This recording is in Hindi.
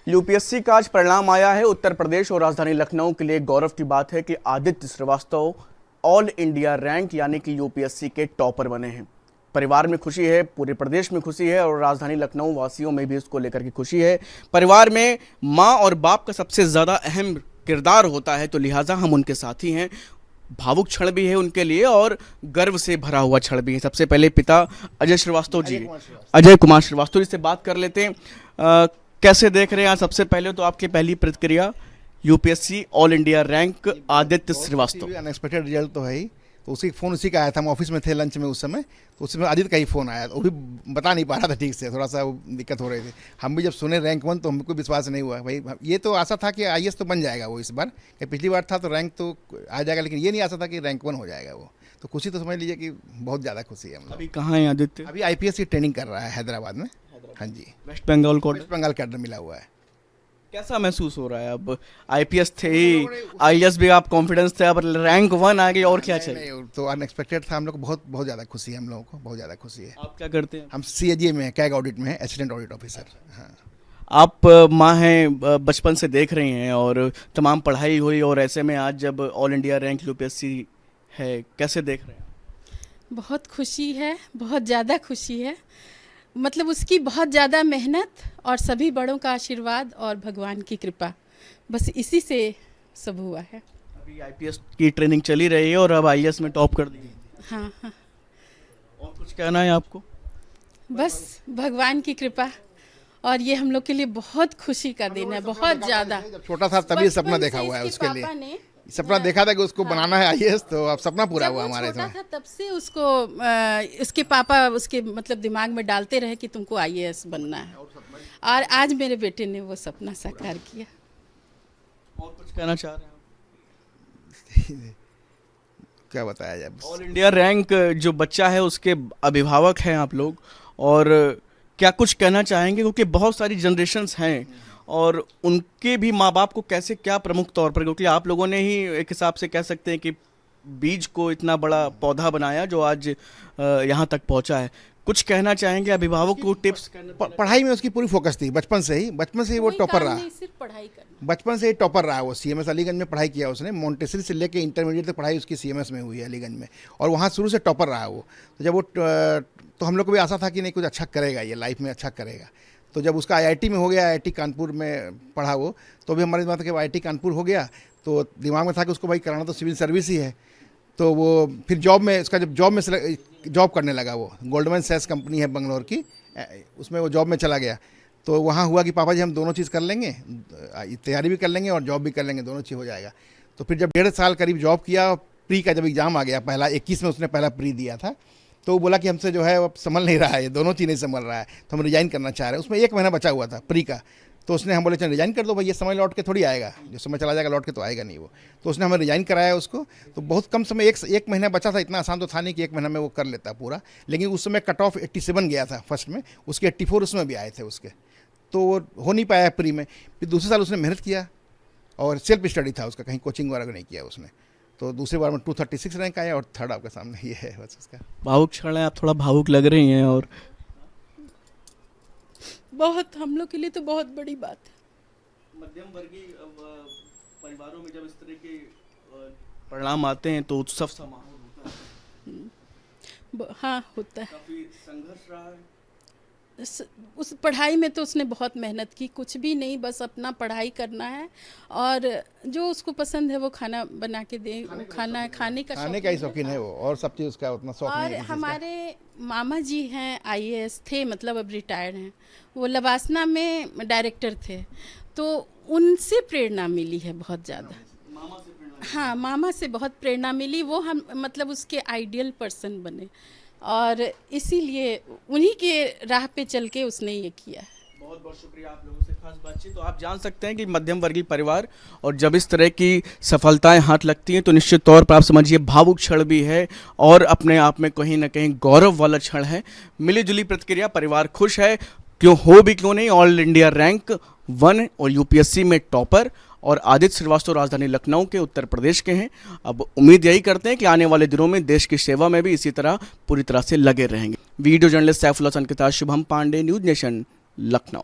यूपीएससी का आज परिणाम आया है। उत्तर प्रदेश और राजधानी लखनऊ के लिए गौरव की बात है कि Aditya Srivastava all India rank यानी कि यूपीएससी के टॉपर बने हैं। परिवार में खुशी है, पूरे प्रदेश में खुशी है और राजधानी लखनऊ वासियों में भी इसको लेकर के खुशी है। परिवार में माँ और बाप का सबसे ज़्यादा अहम किरदार होता है, तो लिहाजा हम उनके साथी हैं। भावुक क्षण भी है उनके लिए और गर्व से भरा हुआ क्षण भी है। सबसे पहले पिता अजय श्रीवास्तव जी, अजय कुमार श्रीवास्तव जी से बात कर लेते हैं। कैसे देख रहे हैं आज? सबसे पहले तो आपकी पहली प्रतिक्रिया UPSC all India rank Aditya Srivastava. Unexpected result तो है ही, तो उसी फ़ोन उसी का आया था। हम ऑफिस में थे लंच में उस समय, तो उसमें आदित्य का ही फ़ोन आया। वो भी बता नहीं पा रहा था ठीक से, थोड़ा सा दिक्कत हो रही थी। हम भी जब सुने रैंक 1 तो हमको विश्वास नहीं हुआ। भाई ये तो आशा था कि आईएएस तो बन जाएगा वो इस बार, पिछली बार था तो रैंक तो आ जाएगा, लेकिन ये नहीं आशा था कि रैंक 1 हो जाएगा वो। तो खुशी तो समझ लीजिए कि बहुत ज़्यादा खुशी है। हम अभी कहाँ है आदित्य? अभी आईपीएस की ट्रेनिंग कर रहा है हैदराबाद में। हाँ जी, वेस्ट बंगाल को, वेस्ट बंगाल कैडर मिला हुआ है। कैसा महसूस हो रहा है? अब आईपीएस थे ही, आईएएस भी आप कॉन्फिडेंस थे, अब रैंक 1 आ गई और क्या चाहिए? नहीं, तो अनएक्सपेक्टेड था। हम लोग को बहुत ज़्यादा खुशी है, हम लोगों को बहुत ज़्यादा खुशी है। आप क्या करते हैं? हम सीएजी में कैग ऑडिट में है, असिस्टेंट ऑडिट ऑफिसर। हाँ, आप माँ हैं, बचपन से देख रही हैं और तमाम पढ़ाई हुई, और ऐसे में आज जब ऑल इंडिया रैंक यूपीएससी है, कैसे देख रहे हैं? बहुत खुशी है, बहुत ज़्यादा खुशी है। मतलब उसकी बहुत ज़्यादा मेहनत और सभी बड़ों का आशीर्वाद और भगवान की कृपा, बस इसी से सब हुआ है। अभी आईपीएस की ट्रेनिंग चली रही है और अब आईएएस में टॉप कर दी। हाँ हाँ, और कुछ कहना है आपको? बस भगवान की कृपा, और ये हम लोग के लिए बहुत खुशी का दिन है, बहुत ज़्यादा। जब छोटा था तभी सपना देखा हुआ है उसके लिए, सपना देखा था कि उसको बनाना है आईएएस, तो अब सपना पूरा हुआ हमारे छोटा था तब से उसको उसके पापा उसके मतलब दिमाग में डालते रहे कि तुमको आईएएस बनना है, और आज मेरे बेटे ने वो सपना साकार किया। और कुछ कहना चाह रहे हैं? क्या बताया जाए। ऑल इंडिया रैंक जो बच्चा है उसके अभिभावक हैं आप लोग, और क्या कुछ कहना चाहेंगे? क्योंकि बहुत सारी जनरेशन्स हैं और उनके भी माँ बाप को कैसे, क्या प्रमुख तौर पर, क्योंकि आप लोगों ने ही एक हिसाब से कह सकते हैं कि बीज को इतना बड़ा पौधा बनाया जो आज यहाँ तक पहुँचा है। कुछ कहना चाहेंगे अभिभावक को? टिप्स? पढ़ाई में उसकी पूरी फोकस थी बचपन से ही वो टॉपर रहा। सिर्फ पढ़ाई करना, बचपन से ही टॉपर रहा वो। सीएमएस अलीगंज में पढ़ाई किया उसने, मोंटेसरी से लेके इंटरमीडिएट तक पढ़ाई उसकी सीएमएस में हुई है अलीगंज में, और वहाँ शुरू से टॉपर रहा वो। तो जब वो तो हम लोग को भी आशा था कि नहीं कुछ अच्छा करेगा, ये लाइफ में अच्छा करेगा। तो जब उसका आईआईटी में हो गया, आईआईटी कानपुर में पढ़ा वो, तो भी हमारी बात है कि आईआईटी कानपुर हो गया, तो दिमाग में था कि उसको भाई कराना तो सिविल सर्विस ही है। तो वो फिर जॉब में, उसका जब जॉब करने लगा, वो गोल्डमैन सैक्स कंपनी है बंगलोर की, उसमें वो जॉब में चला गया। तो वहाँ हुआ कि पापा जी हम दोनों चीज़ कर लेंगे, तैयारी भी कर लेंगे और जॉब भी कर लेंगे, दोनों चीज़ हो जाएगा। तो फिर जब 1.5 साल करीब जॉब किया, प्री का जब एग्ज़ाम आ गया, पहला 21 में उसने पहला प्री दिया था, तो वो बोला कि हमसे जो है वो संभल नहीं रहा है, ये दोनों चीज़ नहीं संभल रहा है, तो हम रिजाइन करना चाह रहे हैं। उसमें 1 महीना बचा हुआ था प्री का, तो उसने हम बोले चल रिजाइन कर दो भाई, ये समय लौट के थोड़ी आएगा, जो समय चला जाएगा लौट के तो आएगा नहीं वो। तो उसने हमें रिजाइन कराया उसको। तो बहुत कम समय, एक महीना बचा था, इतना आसान तो था नहीं कि 1 महीना में वो कर लेता पूरा, लेकिन उस समय कट ऑफ 87 गया था फर्स्ट में, उसके 84 उसमें भी आए थे उसके, तो वो हो नहीं पाया प्री में। फिर दूसरे साल उसने मेहनत किया और सेल्फ स्टडी था उसका, कहीं कोचिंग वगैरह नहीं किया उसने। तो दूसरी बार में 236 रैंक आया और थर्ड आपके सामने ये है बस उसका। भावुक क्षण है, आप थोड़ा भावुक लग रही हैं। और बहुत, हम लोग के लिए तो बहुत बड़ी बात है। मध्यम वर्गीय परिवारों में जब इस तरह के परिणाम आते हैं तो उत्सव सा माहौल होता है। हाँ, होता है। काफी संघर्ष रहा है उस पढ़ाई में, तो उसने बहुत मेहनत की। कुछ भी नहीं, बस अपना पढ़ाई करना है, और जो उसको पसंद है वो खाना बना के दे, खाने का ही शौकीन है वो, और सब चीज़ उसका उतना शौक नहीं है। और हमारे मामा जी हैं, आईएएस थे, मतलब अब रिटायर्ड हैं, वो लवासना में डायरेक्टर थे, तो उनसे प्रेरणा मिली है बहुत ज़्यादा। हाँ, मामा से बहुत प्रेरणा मिली, वो हम मतलब उसके आइडियल पर्सन बने, और इसीलिए उन्हीं के राह पे चल के उसने ये किया है। बहुत बहुत शुक्रिया आप लोगों से खास बातचीत। तो आप जान सकते हैं कि मध्यम वर्गीय परिवार, और जब इस तरह की सफलताएं हाथ लगती हैं तो निश्चित तौर पर आप समझिए भावुक क्षण भी है और अपने आप में कहीं ना कहीं गौरव वाला क्षण है। मिली जुली प्रतिक्रिया, परिवार खुश है, क्यों नहीं, ऑल इंडिया रैंक 1 और यूपीएससी में टॉपर, और आदित्य श्रीवास्तव राजधानी लखनऊ के, उत्तर प्रदेश के हैं। अब उम्मीद यही करते हैं कि आने वाले दिनों में देश की सेवा में भी इसी तरह पूरी तरह से लगे रहेंगे। वीडियो जर्नलिस्ट सैफुल्लाह हसन के साथ शुभम पांडे, न्यूज़ नेशन, लखनऊ।